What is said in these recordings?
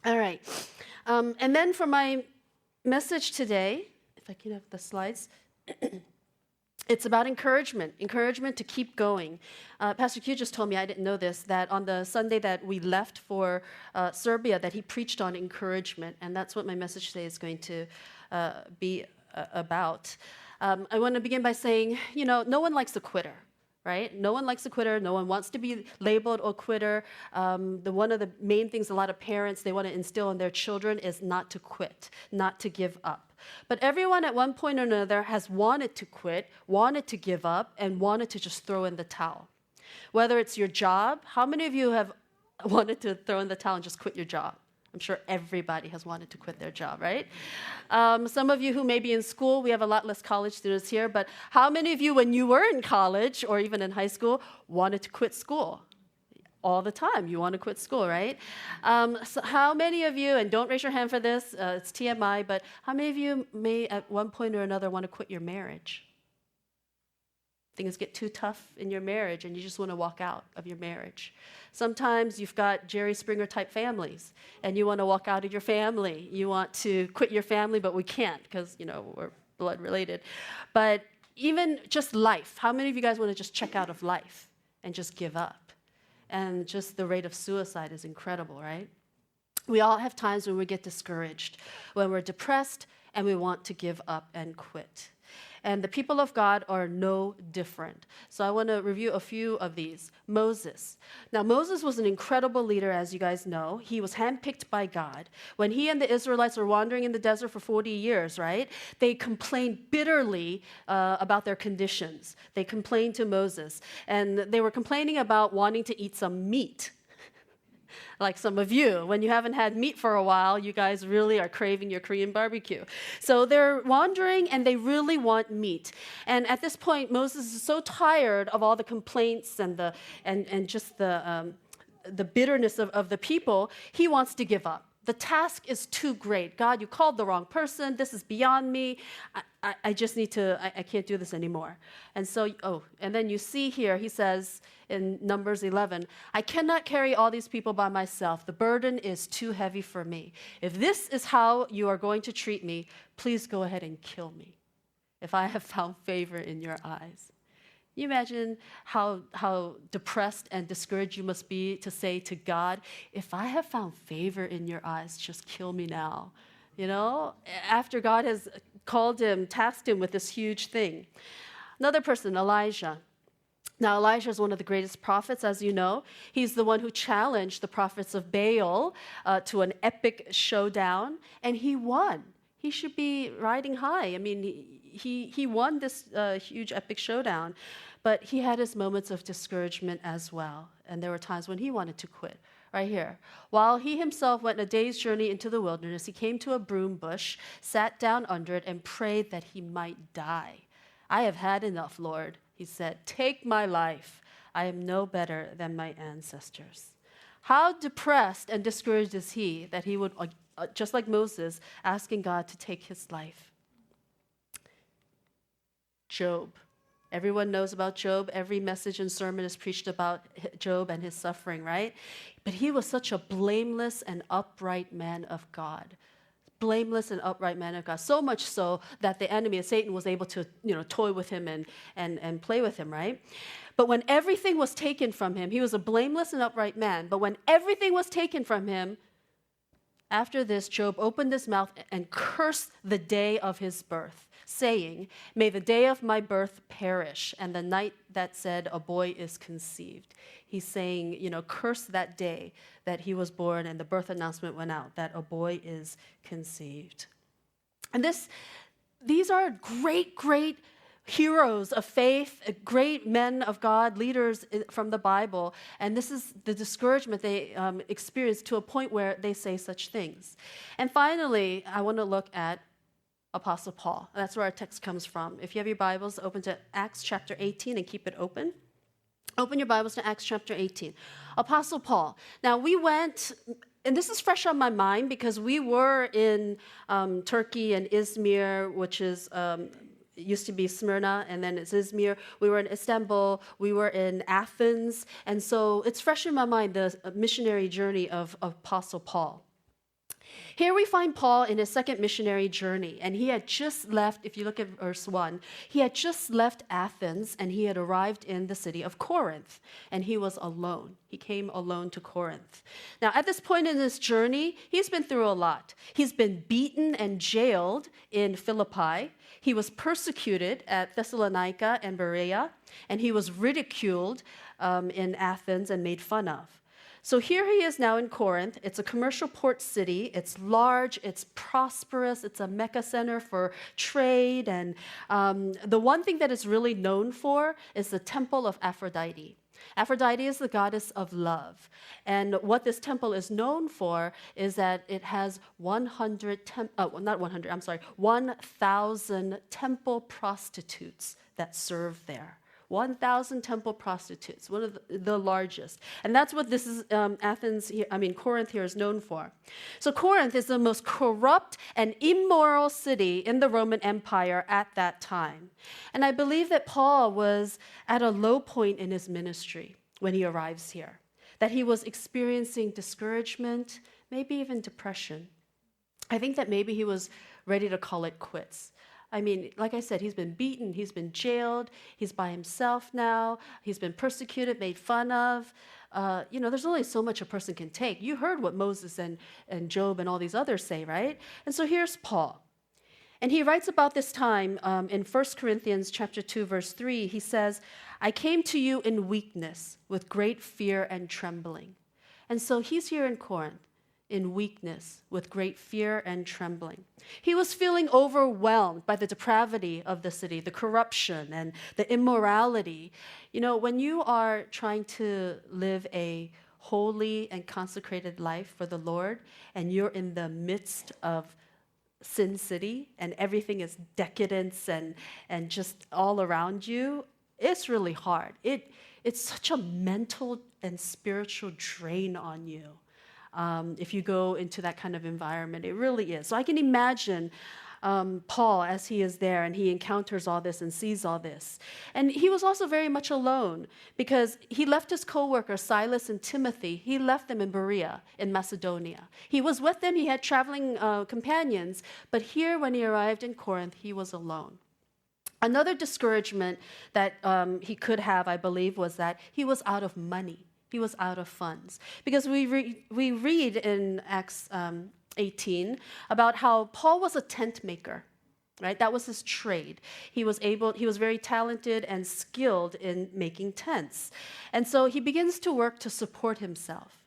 All right. And then for my message today, if I can have the slides, it's about encouragement to keep going. Pastor Q just told me, I didn't know this, that on the Sunday that we left for Serbia, that he preached on encouragement, and that's what my message today is going to be about. I want to begin by saying, no one likes a quitter. Right? No one likes a quitter. No one wants to be labeled a quitter. One of the main things a lot of parents, they want to instill in their children is not to quit, not to give up. But everyone at one point or another has wanted to quit, wanted to give up, and wanted to just throw in the towel. Whether it's your job, how many of you have wanted to throw in the towel and just quit your job? I'm sure everybody has wanted to quit their job, right? Some of you who may be in school, we have a lot less college students here, but how many of you, when you were in college or even in high school, wanted to quit school? All the time, you want to quit school, right? So how many of you, and don't raise your hand for this, it's TMI, but how many of you may at one point or another want to quit your marriage? Things get too tough in your marriage and you just want to walk out of your marriage. Sometimes you've got Jerry Springer type families and you want to walk out of your family. You want to quit your family, but we can't because, we're blood related. But even just life, how many of you guys want to just check out of life and just give up? And just the rate of suicide is incredible, right? We all have times when we get discouraged, when we're depressed and we want to give up and quit. And the people of God are no different. So I want to review a few of these. Moses. Now, Moses was an incredible leader, as you guys know. He was handpicked by God. When he and the Israelites were wandering in the desert for 40 years, right, they complained bitterly about their conditions. They complained to Moses. And they were complaining about wanting to eat some meat. Like some of you, when you haven't had meat for a while, you guys really are craving your Korean barbecue. So they're wandering and they really want meat. And at this point, Moses is so tired of all the complaints and just the bitterness of the people, he wants to give up. The task is too great. God, you called the wrong person. This is beyond me. I just need to, I can't do this anymore. And so, and then you see here, he says in Numbers 11, I cannot carry all these people by myself. The burden is too heavy for me. If this is how you are going to treat me, please go ahead and kill me if I have found favor in your eyes. Can you imagine how depressed and discouraged you must be to say to God, if I have found favor in your eyes, just kill me now. After God has called him, tasked him with this huge thing. Another person, Elijah. Now, Elijah is one of the greatest prophets, as you know. He's the one who challenged the prophets of Baal to an epic showdown, and he won. He should be riding high. I mean, he won this huge epic showdown, but he had his moments of discouragement as well, and there were times when he wanted to quit. Right here. While he himself went a day's journey into the wilderness, he came to a broom bush, sat down under it, and prayed that he might die. I have had enough, Lord, he said. Take my life. I am no better than my ancestors. How depressed and discouraged is he that he would, just like Moses, asking God to take his life? Job. Everyone knows about Job. Every message and sermon is preached about Job and his suffering, right? But he was such a blameless and upright man of God. Blameless and upright man of God. So much so that the enemy, Satan, was able to, toy with him and play with him, right? But when everything was taken from him, he was a blameless and upright man. But when everything was taken from him, after this, Job opened his mouth and cursed the day of his birth, saying, may the day of my birth perish, and the night that said a boy is conceived. He's saying, curse that day that he was born and the birth announcement went out, that a boy is conceived. And these are great, great heroes of faith, great men of God, leaders from the Bible. And this is the discouragement they experience to a point where they say such things. And finally, I want to look at Apostle Paul. That's where our text comes from. If you have your Bibles, open to Acts chapter 18 and keep it open. Open your Bibles to Acts chapter 18. Apostle Paul. Now, we went, and this is fresh on my mind because we were in Turkey and Izmir, which is used to be Smyrna, and then it's Izmir. We were in Istanbul. We were in Athens. And so it's fresh in my mind, the missionary journey of Apostle Paul. Here we find Paul in his second missionary journey, and he had just left, if you look at verse 1, he had just left Athens and he had arrived in the city of Corinth, and he was alone. He came alone to Corinth. Now, at this point in his journey, he's been through a lot. He's been beaten and jailed in Philippi. He was persecuted at Thessalonica and Berea, and he was ridiculed in Athens and made fun of. So here he is now in Corinth. It's a commercial port city. It's large, it's prosperous, it's a mecca center for trade. And the one thing that it's really known for is the temple of Aphrodite. Aphrodite is the goddess of love. And what this temple is known for is that it has 1,000 temple prostitutes that serve there. 1,000 temple prostitutes, one of the largest. And that's what this is, Corinth here is known for. So Corinth is the most corrupt and immoral city in the Roman Empire at that time. And I believe that Paul was at a low point in his ministry when he arrives here, that he was experiencing discouragement, maybe even depression. I think that maybe he was ready to call it quits. I mean, like I said, he's been beaten, he's been jailed, he's by himself now, he's been persecuted, made fun of. There's only so much a person can take. You heard what Moses and Job and all these others say, right? And so here's Paul. And he writes about this time in 1 Corinthians chapter 2, verse 3. He says, I came to you in weakness with great fear and trembling. And so he's here in Corinth, in weakness, with great fear and trembling. He was feeling overwhelmed by the depravity of the city, the corruption and the immorality. You know, when you are trying to live a holy and consecrated life for the Lord, and you're in the midst of Sin City, and everything is decadence and just all around you, it's really hard. It's such a mental and spiritual drain on you. If you go into that kind of environment, it really is. So I can imagine Paul as he is there and he encounters all this and sees all this. And he was also very much alone because he left his co-workers, Silas and Timothy. He left them in Berea, in Macedonia. He was with them. He had traveling companions. But here, when he arrived in Corinth, he was alone. Another discouragement that he could have, I believe, was that he was out of money. He was out of funds. Because we read in Acts 18 about how Paul was a tent maker, right? That was his trade. He was very talented and skilled in making tents. And so he begins to work to support himself.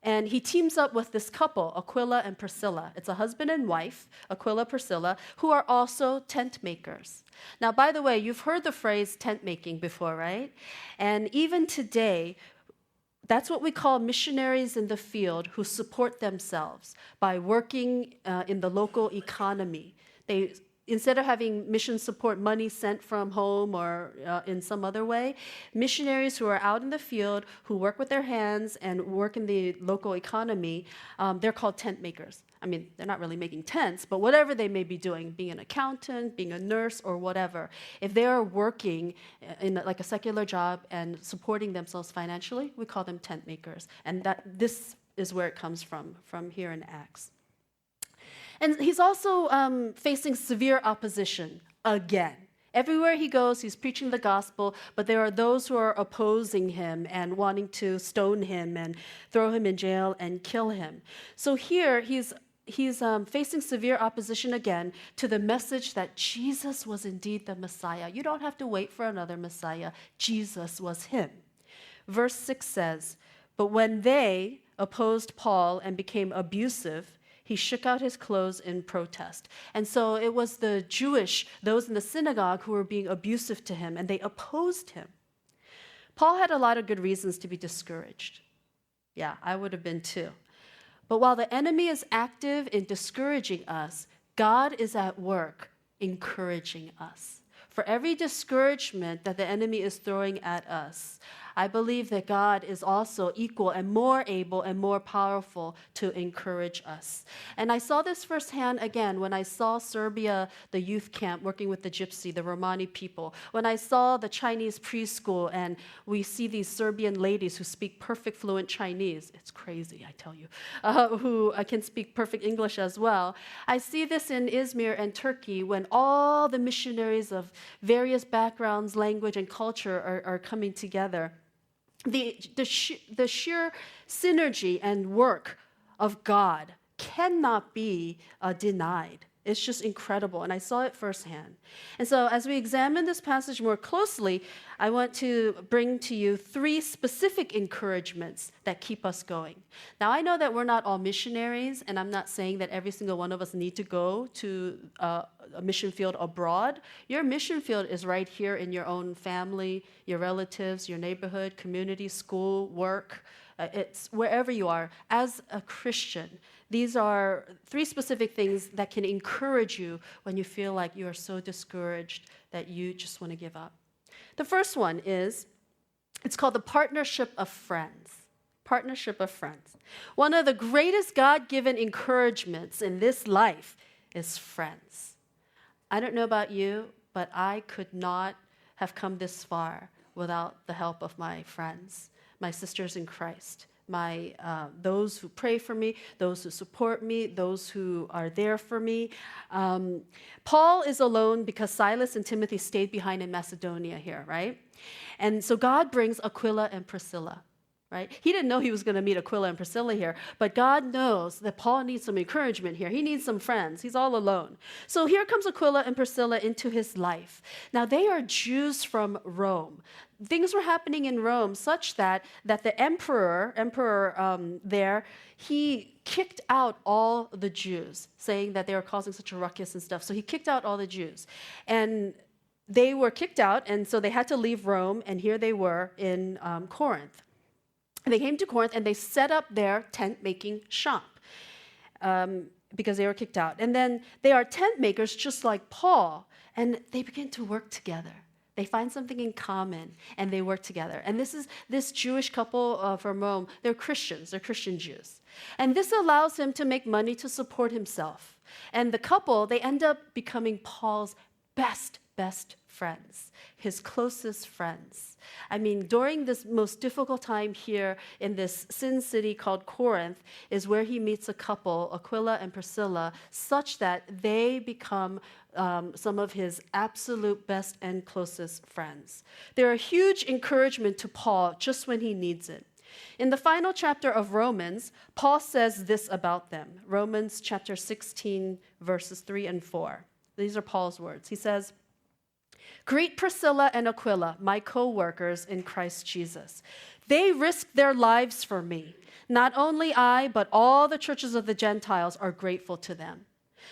And he teams up with this couple, Aquila and Priscilla. It's a husband and wife, Aquila, Priscilla, who are also tent makers. Now, by the way, you've heard the phrase tent making before, right? And even today, that's what we call missionaries in the field who support themselves by working in the local economy. They, instead of having mission support money sent from home or in some other way, missionaries who are out in the field, who work with their hands and work in the local economy, they're called tent makers. I mean, they're not really making tents, but whatever they may be doing, being an accountant, being a nurse, or whatever, if they are working in like a secular job and supporting themselves financially, we call them tent makers. And this is where it comes from here in Acts. And he's also facing severe opposition again. Everywhere he goes, he's preaching the gospel, but there are those who are opposing him and wanting to stone him and throw him in jail and kill him. So here he's facing severe opposition again to the message that Jesus was indeed the Messiah. You don't have to wait for another Messiah. Jesus was him. Verse 6 says, "But when they opposed Paul and became abusive, he shook out his clothes in protest." And so it was the Jewish, those in the synagogue, who were being abusive to him, and they opposed him. Paul had a lot of good reasons to be discouraged. Yeah, I would have been too. But while the enemy is active in discouraging us, God is at work encouraging us. For every discouragement that the enemy is throwing at us, I believe that God is also equal and more able and more powerful to encourage us. And I saw this firsthand again when I saw Serbia, the youth camp, working with the Gypsy, the Romani people. When I saw the Chinese preschool and we see these Serbian ladies who speak perfect fluent Chinese. It's crazy, I tell you, who can speak perfect English as well. I see this in Izmir and Turkey when all the missionaries of various backgrounds, language, and culture are coming together. The sheer synergy and work of God cannot be denied. It's just incredible, and I saw it firsthand. And so as we examine this passage more closely, I want to bring to you 3 specific encouragements that keep us going. Now, I know that we're not all missionaries, and I'm not saying that every single one of us need to go to a mission field abroad. Your mission field is right here in your own family, your relatives, your neighborhood, community, school, work. It's wherever you are. As a Christian, these are 3 specific things that can encourage you when you feel like you are so discouraged that you just want to give up. The first one is, it's called the partnership of friends. Partnership of friends. One of the greatest God-given encouragements in this life is friends. I don't know about you, but I could not have come this far without the help of my friends, my sisters in Christ, those who pray for me, those who support me, those who are there for me. Paul is alone because Silas and Timothy stayed behind in Macedonia here, right? And so God brings Aquila and Priscilla, right? He didn't know he was going to meet Aquila and Priscilla here, but God knows that Paul needs some encouragement here. He needs some friends. He's all alone. So here comes Aquila and Priscilla into his life. Now, they are Jews from Rome. Things were happening in Rome such that the emperor there, he kicked out all the Jews, saying that they were causing such a ruckus and stuff. So he kicked out all the Jews. And they were kicked out, and so they had to leave Rome, and here they were in Corinth. They came to Corinth and they set up their tent-making shop because they were kicked out. And then they are tent makers just like Paul, and they begin to work together. They find something in common and they work together. And this Jewish couple from Rome, they're Christians, they're Christian Jews. And this allows him to make money to support himself. And the couple, they end up becoming Paul's best friends, his closest friends. I mean, during this most difficult time here in this sin city called Corinth is where he meets a couple, Aquila and Priscilla, such that they become some of his absolute best and closest friends. They're a huge encouragement to Paul just when he needs it. In the final chapter of Romans, Paul says this about them. Romans chapter 16, verses 3 and 4. These are Paul's words. He says, "Greet Priscilla and Aquila, my co-workers in Christ Jesus. They risked their lives for me. Not only I, but all the churches of the Gentiles are grateful to them."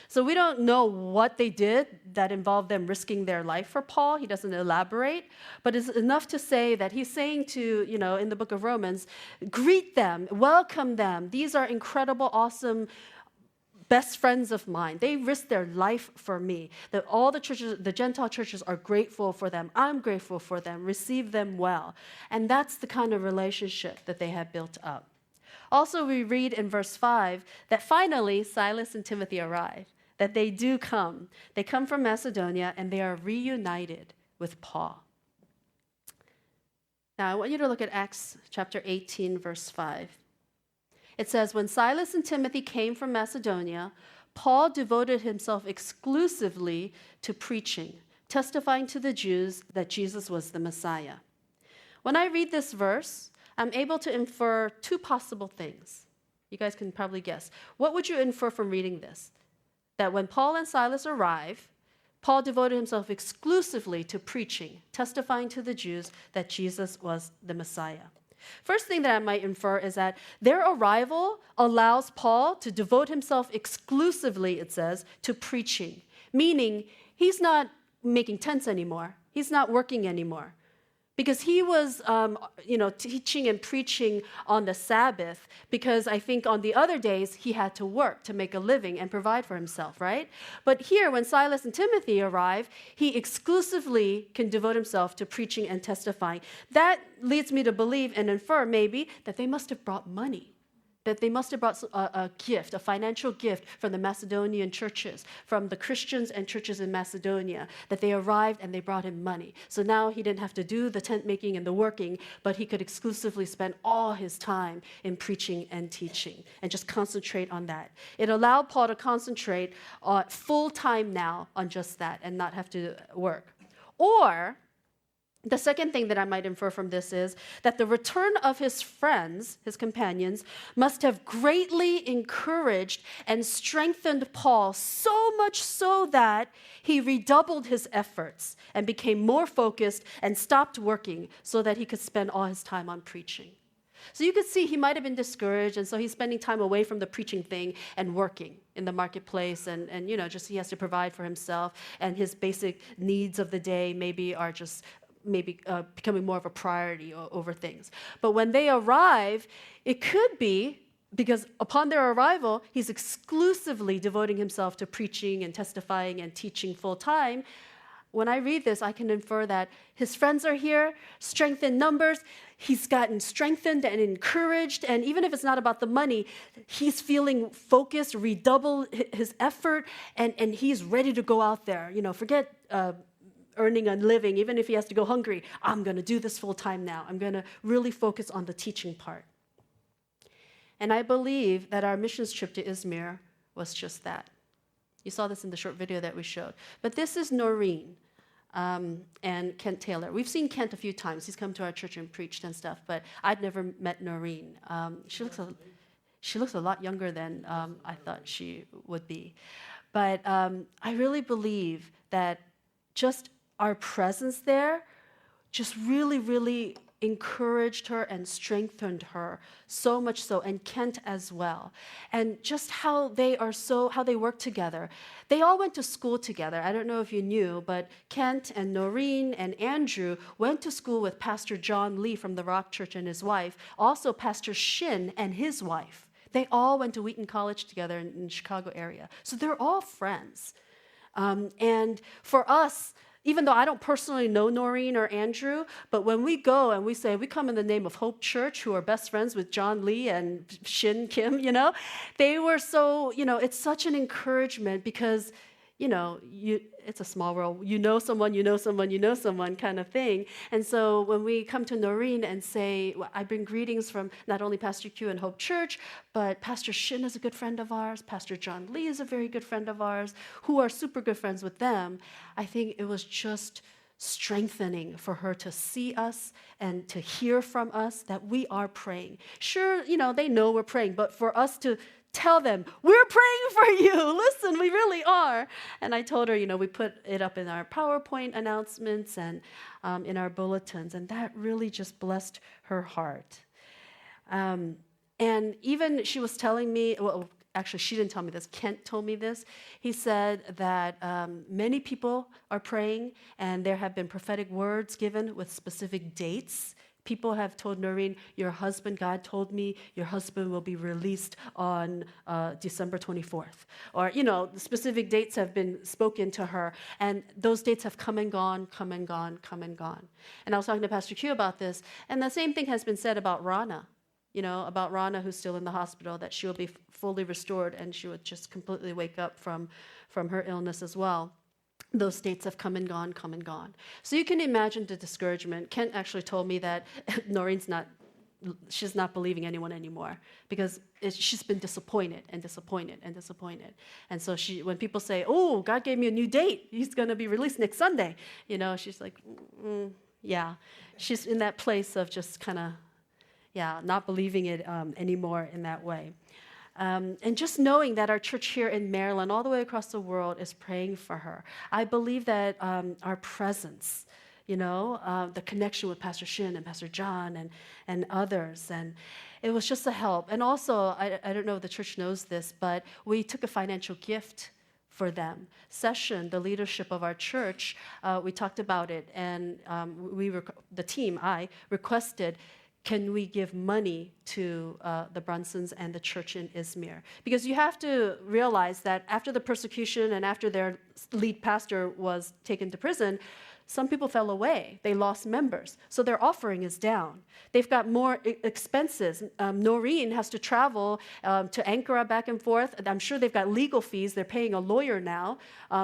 So we don't know what they did that involved them risking their life for Paul. He doesn't elaborate, but it's enough to say that he's saying to, in the book of Romans, greet them, welcome them. These are incredible, awesome best friends of mine. They risked their life for me. That all the churches, the Gentile churches are grateful for them. I'm grateful for them. Receive them well. And that's the kind of relationship that they had built up. Also, we read in verse 5 that finally Silas and Timothy arrive, that they do come. They come from Macedonia and they are reunited with Paul. Now, I want you to look at Acts chapter 18, verse 5. It says, "When Silas and Timothy came from Macedonia, Paul devoted himself exclusively to preaching, testifying to the Jews that Jesus was the Messiah." When I read this verse, I'm able to infer 2 possible things. You guys can probably guess. What would you infer from reading this? That when Paul and Silas arrive, Paul devoted himself exclusively to preaching, testifying to the Jews that Jesus was the Messiah. First thing that I might infer is that their arrival allows Paul to devote himself exclusively, it says, to preaching, meaning he's not making tents anymore. He's not working anymore. because he was, teaching and preaching on the Sabbath, because I think on the other days he had to work to make a living and provide for himself, right? But here, when Silas and Timothy arrive, he exclusively can devote himself to preaching and testifying. That leads me to believe and infer maybe that they must have brought money, that they must have brought a gift, a financial gift from the Macedonian churches, from the Christians and churches in Macedonia, that they arrived and they brought him money. So now he didn't have to do the tent making and the working, but he could exclusively spend all his time in preaching and teaching and just concentrate on that. It allowed Paul to concentrate full time now on just that and not have to work. Or the second thing that I might infer from this is that the return of his friends, his companions, must have greatly encouraged and strengthened Paul, so much so that he redoubled his efforts and became more focused and stopped working so that he could spend all his time on preaching. So you could see he might have been discouraged, and so he's spending time away from the preaching thing and working in the marketplace, and just he has to provide for himself, and his basic needs of the day maybe are just becoming more of a priority over things. But when they arrive, it could be because upon their arrival, he's exclusively devoting himself to preaching and testifying and teaching full time. When I read this, I can infer that his friends are here, strength in numbers. He's gotten strengthened and encouraged. And even if it's not about the money, he's feeling focused, redouble his effort, and he's ready to go out there. Forget earning a living, even if he has to go hungry. I'm going to do this full time now. I'm going to really focus on the teaching part. And I believe that our missions trip to Izmir was just that. You saw this in the short video that we showed. But this is Noreen and Kent Taylor. We've seen Kent a few times. He's come to our church and preached and stuff, but I'd never met Noreen. She looks a lot younger than I thought she would be. But I really believe that just our presence there just really, really encouraged her and strengthened her, so much so, and Kent as well. And just how they work together. They all went to school together. I don't know if you knew, but Kent and Noreen and Andrew went to school with Pastor John Lee from the Rock Church and his wife, also Pastor Shin and his wife. They all went to Wheaton College together in the Chicago area. So they're all friends. And for us, even though I don't personally know Noreen or Andrew, but when we go and we say, we come in the name of Hope Church, who are best friends with John Lee and Shin Kim, they were so, it's such an encouragement because, it's a small world. You know someone kind of thing. And so when we come to Noreen and say, I bring greetings from not only Pastor Q and Hope Church, but Pastor Shin is a good friend of ours, Pastor John Lee is a very good friend of ours, who are super good friends with them, I think it was just strengthening for her to see us and to hear from us that we are praying. Sure, they know we're praying, but for us to tell them, we're praying for you. Listen, we really are. And I told her, we put it up in our PowerPoint announcements and in our bulletins, and that really just blessed her heart. And even she was telling me, well, actually, she didn't tell me this. Kent told me this. He said that many people are praying, and there have been prophetic words given with specific dates. People have told Noreen, God told me your husband will be released on December 24th. Or, specific dates have been spoken to her, and those dates have come and gone, come and gone, come and gone. And I was talking to Pastor Q about this, and the same thing has been said about Rana, about Rana who's still in the hospital, that she will be fully restored, and she would just completely wake up from her illness as well. Those dates have come and gone, come and gone. So you can imagine the discouragement. Kent actually told me that Noreen's she's not believing anyone anymore because she's been disappointed and disappointed and disappointed. And so when people say, oh, God gave me a new date, he's going to be released next Sunday, she's like, yeah. She's in that place of just kind of, not believing it anymore in that way. And just knowing that our church here in Maryland, all the way across the world, is praying for her. I believe that our presence, the connection with Pastor Shin and Pastor John and others, and it was just a help. And also, I don't know if the church knows this, but we took a financial gift for them. Session, the leadership of our church, we talked about it, and the team, I, requested, can we give money to the Brunsons and the church in Izmir? Because you have to realize that after the persecution and after their lead pastor was taken to prison, some people fell away. They lost members. So their offering is down. They've got more expenses. Noreen has to travel to Ankara back and forth. I'm sure they've got legal fees. They're paying a lawyer now.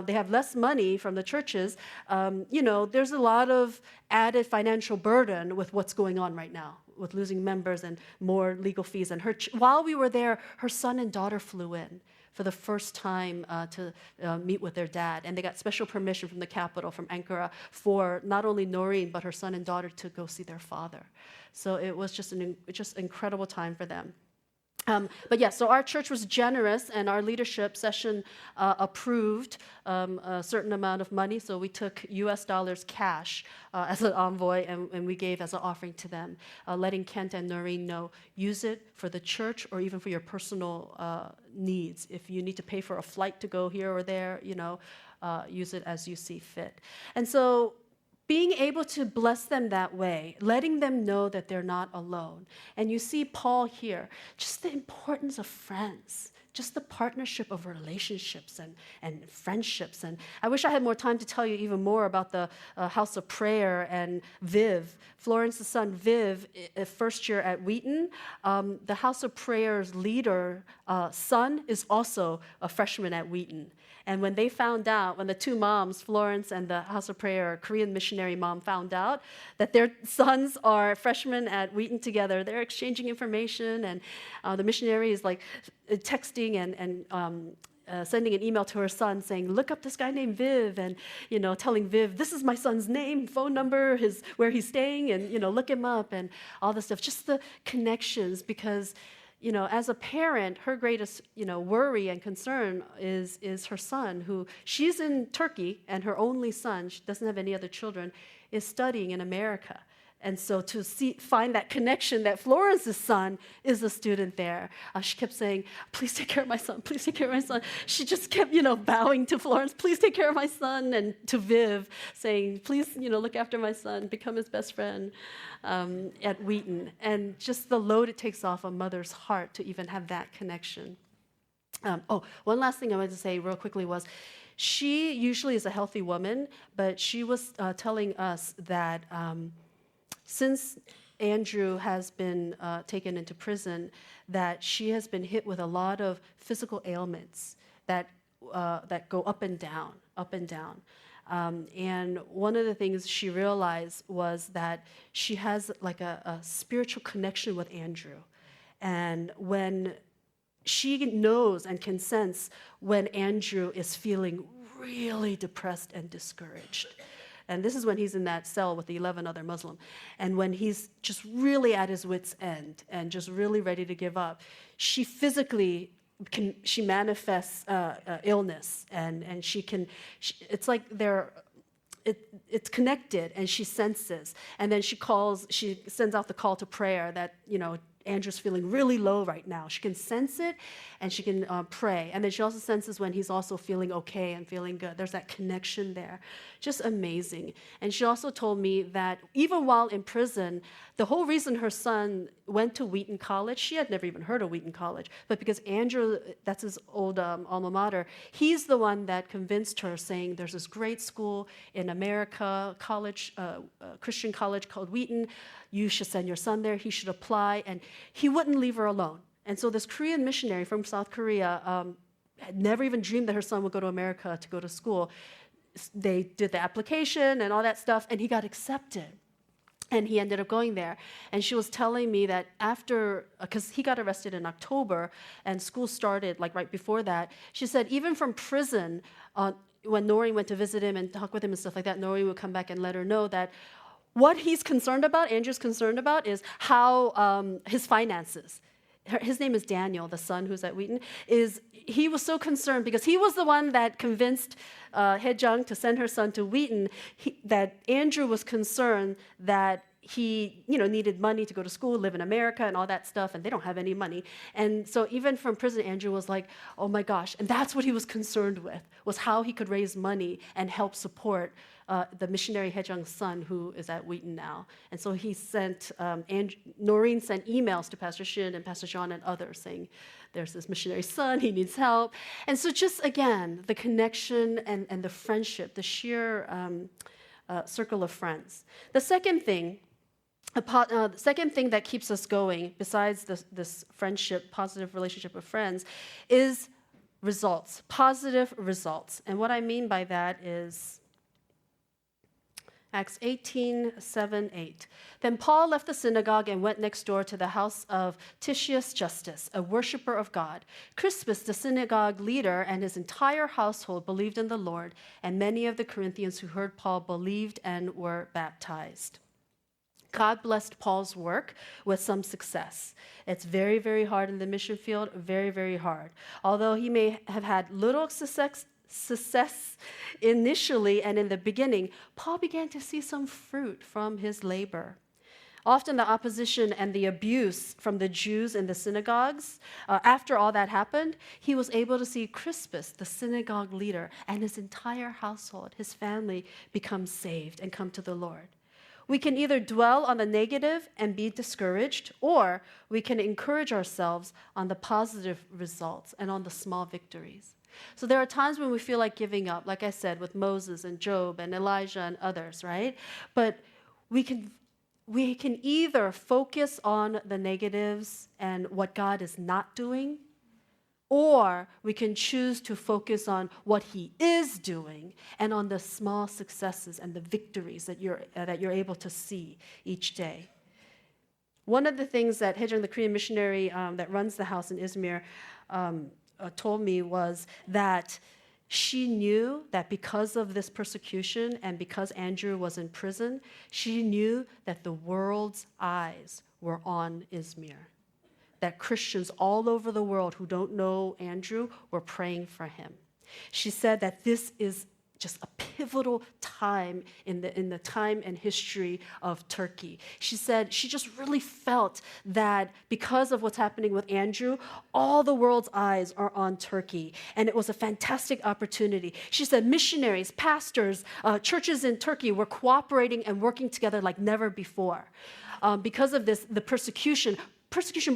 They have less money from the churches. There's a lot of added financial burden with what's going on right now, with losing members and more legal fees. And while we were there, her son and daughter flew in for the first time to meet with their dad. And they got special permission from the capital, from Ankara, for not only Noreen, but her son and daughter to go see their father. So it was just an incredible time for them. So our church was generous, and our leadership session approved a certain amount of money. So we took US dollars cash as an envoy, and we gave as an offering to them, letting Kent and Noreen know, use it for the church or even for your personal needs. If you need to pay for a flight to go here or there, use it as you see fit. And so being able to bless them that way, letting them know that they're not alone. And you see Paul here, just the importance of friends, just the partnership of relationships and friendships. And I wish I had more time to tell you even more about the House of Prayer and Viv. Florence's son, Viv, first year at Wheaton, the House of Prayer's leader, son, is also a freshman at Wheaton. And when they found out, when the two moms, Florence and the House of Prayer, Korean missionary mom, found out that their sons are freshmen at Wheaton together, they're exchanging information, and the missionary is like texting and sending an email to her son saying, look up this guy named Viv, and telling Viv, this is my son's name, phone number, where he's staying, and look him up, and all this stuff. Just the connections, because as a parent, her greatest, worry and concern is her son, who she's in Turkey, and her only son, she doesn't have any other children, is studying in America. And so to find that connection that Florence's son is a student there, she kept saying, please take care of my son, please take care of my son. She just kept, bowing to Florence, please take care of my son, and to Viv, saying, please, look after my son, become his best friend at Wheaton. And just the load it takes off a mother's heart to even have that connection. One last thing I wanted to say real quickly was, she usually is a healthy woman, but she was telling us that since Andrew has been taken into prison, that she has been hit with a lot of physical ailments that go up and down, up and down. And one of the things she realized was that she has like a spiritual connection with Andrew. And when she knows and can sense when Andrew is feeling really depressed and discouraged. And this is when he's in that cell with the 11 other Muslims. And when he's just really at his wit's end and just really ready to give up, she physically she manifests illness, and it's like it's connected, and she senses. And then she sends out the call to prayer that, Andrew's feeling really low right now. She can sense it, and she can pray. And then she also senses when he's also feeling okay and feeling good. There's that connection there. Just amazing. And she also told me that even while in prison, the whole reason her son went to Wheaton College, she had never even heard of Wheaton College, but because Andrew, that's his old alma mater, he's the one that convinced her, saying there's this great school in America, Christian college called Wheaton. You should send your son there. He should apply. And he wouldn't leave her alone. And so this Korean missionary from South Korea had never even dreamed that her son would go to America to go to school. They did the application and all that stuff, and he got accepted. And he ended up going there. And she was telling me that after, because he got arrested in October, and school started like right before that, she said even from prison, when Noreen went to visit him and talk with him and stuff like that, Noreen would come back and let her know that what he's concerned about, Andrew's concerned about, is how his finances. His name is Daniel, the son who's at Wheaton, he was so concerned because he was the one that convinced Hye-jung to send her son to Wheaton, that Andrew was concerned that he, needed money to go to school, live in America and all that stuff, and they don't have any money. And so even from prison, Andrew was like, oh my gosh. And that's what he was concerned with, was how he could raise money and help support the missionary Haejung's son, who is at Wheaton now. And so he sent, Noreen sent emails to Pastor Shin and Pastor John and others saying, there's this missionary son, he needs help. And so just, again, the connection and the friendship, the sheer circle of friends. The second thing that keeps us going, besides this friendship, positive relationship with friends, is results, positive results. And what I mean by that is Acts 18:7-8. Then Paul left the synagogue and went next door to the house of Titius Justus, a worshiper of God. Crispus, the synagogue leader, and his entire household believed in the Lord, and many of the Corinthians who heard Paul believed and were baptized. God blessed Paul's work with some success. It's very, very hard in the mission field, very, very hard. Although he may have had little success initially and in the beginning, Paul began to see some fruit from his labor. Often the opposition and the abuse from the Jews in the synagogues, after all that happened, he was able to see Crispus, the synagogue leader, and his entire household, his family, become saved and come to the Lord. We can either dwell on the negative and be discouraged, or we can encourage ourselves on the positive results and on the small victories. So there are times when we feel like giving up, like I said, with Moses and Job and Elijah and others, right? But we can either focus on the negatives and what God is not doing, or we can choose to focus on what he is doing and on the small successes and the victories that you're able to see each day. One of the things that Haejung, the Korean missionary that runs the house in Izmir, told me was that she knew that because of this persecution and because Andrew was in prison, she knew that the world's eyes were on Izmir. That Christians all over the world who don't know Andrew were praying for him. She said that this is just a pivotal time in the time and history of Turkey. She said she just really felt that because of what's happening with Andrew, all the world's eyes are on Turkey, and it was a fantastic opportunity. She said missionaries, pastors, churches in Turkey were cooperating and working together like never before. Because of this, the persecution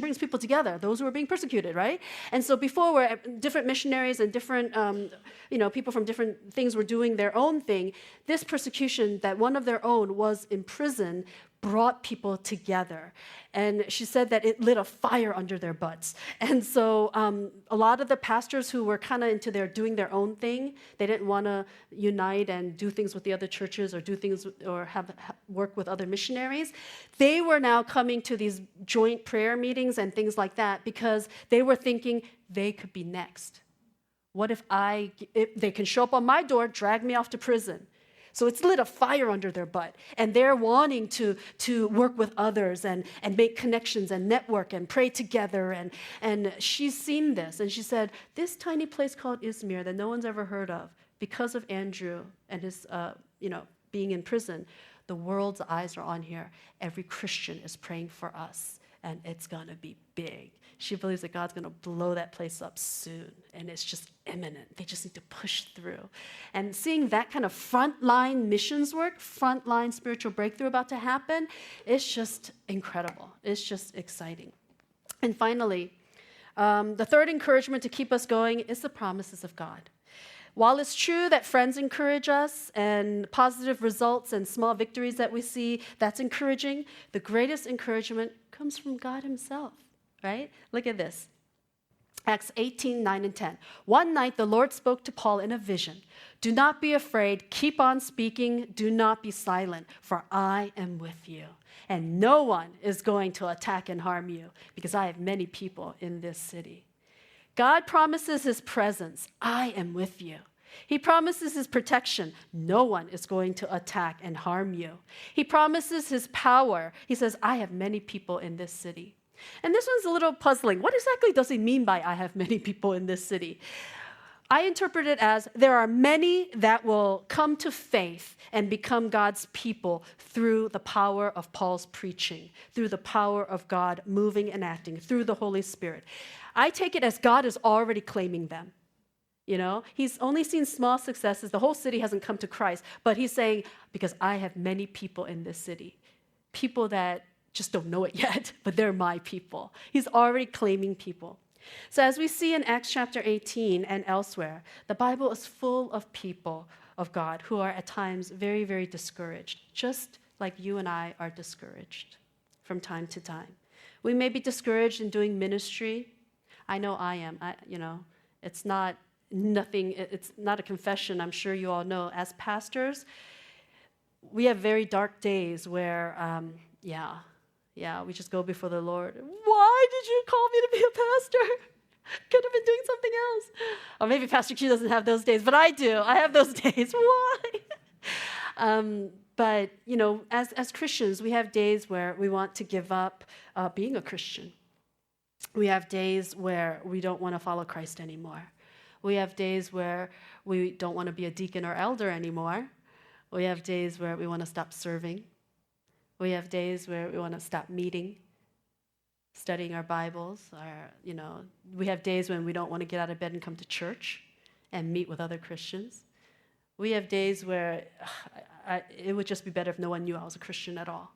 brings people together, those who are being persecuted, right? And so before, where different missionaries and different, people from different things were doing their own thing, this persecution that one of their own was in prison brought people together. And she said that it lit a fire under their butts. And so a lot of the pastors who were kind of into doing their own thing, they didn't want to unite and do things with the other churches or do things or have work with other missionaries. They were now coming to these joint prayer meetings and things like that because they were thinking they could be next. What if they can show up on my door, drag me off to prison? So it's lit a fire under their butt. And they're wanting to work with others and make connections and network and pray together. And she's seen this. And she said, this tiny place called Izmir that no one's ever heard of, because of Andrew and his being in prison, the world's eyes are on here. Every Christian is praying for us. And it's going to be big. She believes that God's going to blow that place up soon. And it's just imminent. They just need to push through. And seeing that kind of frontline missions work, frontline spiritual breakthrough about to happen, it's just incredible. It's just exciting. And finally, the third encouragement to keep us going is the promises of God. While it's true that friends encourage us and positive results and small victories that we see, that's encouraging, the greatest encouragement comes from God himself, right? Look at this. Acts 18:9-10. One night the Lord spoke to Paul in a vision. Do not be afraid. Keep on speaking. Do not be silent, for I am with you. And no one is going to attack and harm you, because I have many people in this city. God promises his presence. I am with you. He promises his protection. No one is going to attack and harm you. He promises his power. He says, I have many people in this city. And this one's a little puzzling. What exactly does he mean by I have many people in this city? I interpret it as there are many that will come to faith and become God's people through the power of Paul's preaching, through the power of God moving and acting, through the Holy Spirit. I take it as God is already claiming them. You know, he's only seen small successes. The whole city hasn't come to Christ, but he's saying, because I have many people in this city, people that just don't know it yet, but they're my people. He's already claiming people. So as we see in Acts chapter 18 and elsewhere, the Bible is full of people of God who are at times very, very discouraged, just like you and I are discouraged from time to time. We may be discouraged in doing ministry. I know I am. It's not a confession. I'm sure you all know. As pastors, we have very dark days where, we just go before the Lord. Why did you call me to be a pastor? Could have been doing something else. Or maybe Pastor Q doesn't have those days, but I do. I have those days. Why? But, as Christians, we have days where we want to give up being a Christian. We have days where we don't want to follow Christ anymore. We have days where we don't want to be a deacon or elder anymore. We have days where we want to stop serving. We have days where we want to stop meeting, studying our Bibles. We have days when we don't want to get out of bed and come to church and meet with other Christians. We have days where it would just be better if no one knew I was a Christian at all.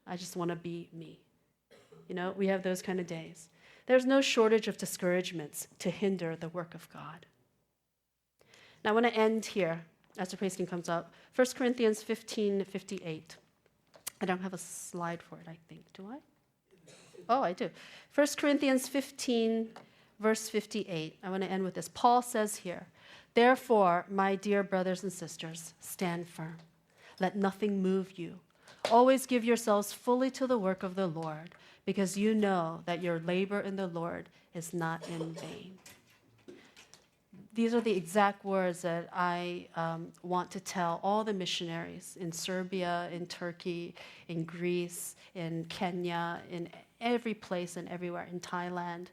I just want to be me. We have those kind of days. There's no shortage of discouragements to hinder the work of God. Now I want to end here as the praise team comes up. 1 Corinthians 15:58. I don't have a slide for it, I think. Do I? Oh, I do. 1 Corinthians 15, verse 58. I want to end with this. Paul says here, "Therefore, my dear brothers and sisters, stand firm. Let nothing move you. Always give yourselves fully to the work of the Lord, because you know that your labor in the Lord is not in vain." These are the exact words that I want to tell all the missionaries in Serbia, in Turkey, in Greece, in Kenya, in every place and everywhere, in Thailand.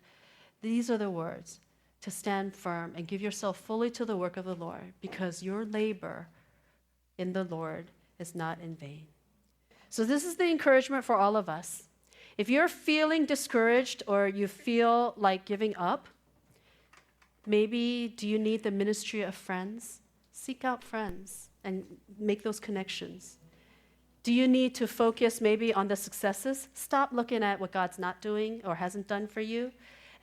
These are the words: to stand firm and give yourself fully to the work of the Lord, because your labor in the Lord is not in vain. So this is the encouragement for all of us. If you're feeling discouraged or you feel like giving up, maybe do you need the ministry of friends? Seek out friends and make those connections. Do you need to focus maybe on the successes? Stop looking at what God's not doing or hasn't done for you,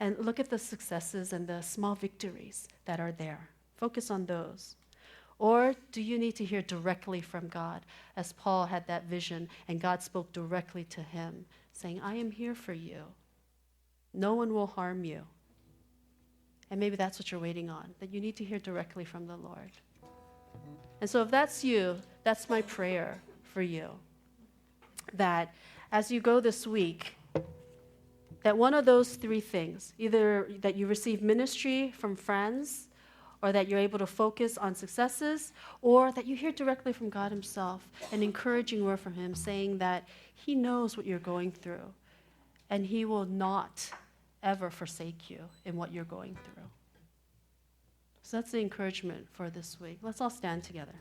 and look at the successes and the small victories that are there. Focus on those. Or do you need to hear directly from God, as Paul had that vision and God spoke directly to him, saying, "I am here for you. No one will harm you." And maybe that's what you're waiting on, that you need to hear directly from the Lord. And so if that's you, that's my prayer for you, that as you go this week, that one of those three things, either that you receive ministry from friends, or that you're able to focus on successes, or that you hear directly from God himself, an encouraging word from him saying that he knows what you're going through, and he will not ever forsake you in what you're going through. So that's the encouragement for this week. Let's all stand together.